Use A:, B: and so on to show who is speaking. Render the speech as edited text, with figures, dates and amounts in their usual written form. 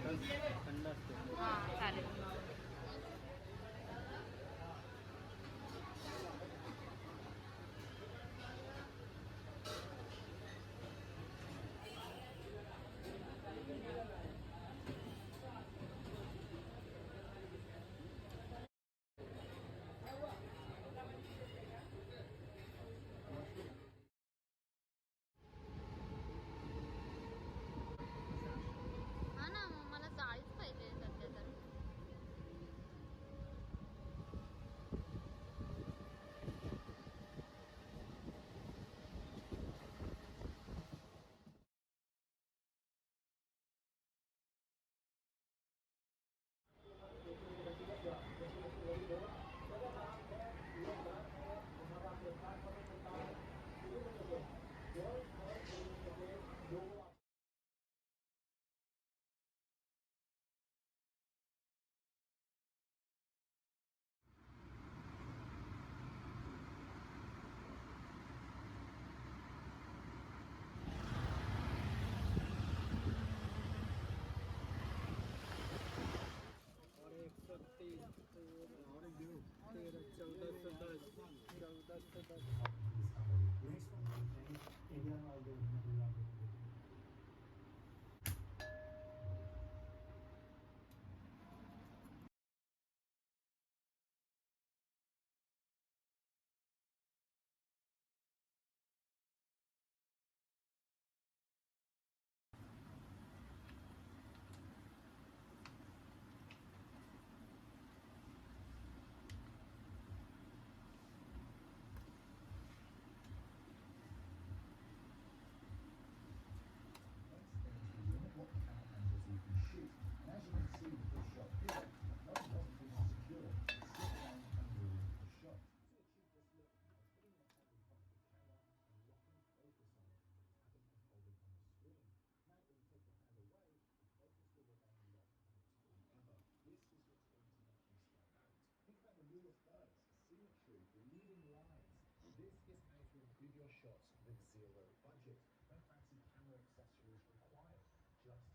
A: थंड असते.
B: हां चालेल. हा ना, मग मला जाळीच पाहिजे सध्या तर.
A: और 130 और 13 1410 1410.
C: What camera angles you can shoot. And as you can see with this shot here, the phone doesn't seem insecure. It's slipped down and ruined the shot. To achieve this look, by putting your hand in front of the camera and locking focus on it, I think you can hold it on the screen. Now when you take your hand away, the focus will remain locked on the screen ever. This is what's going to make you stand out. Think about the rule of thirds, symmetry, leading lines. This is how to improve your shots with zero budget. No fancy camera accessories required. Just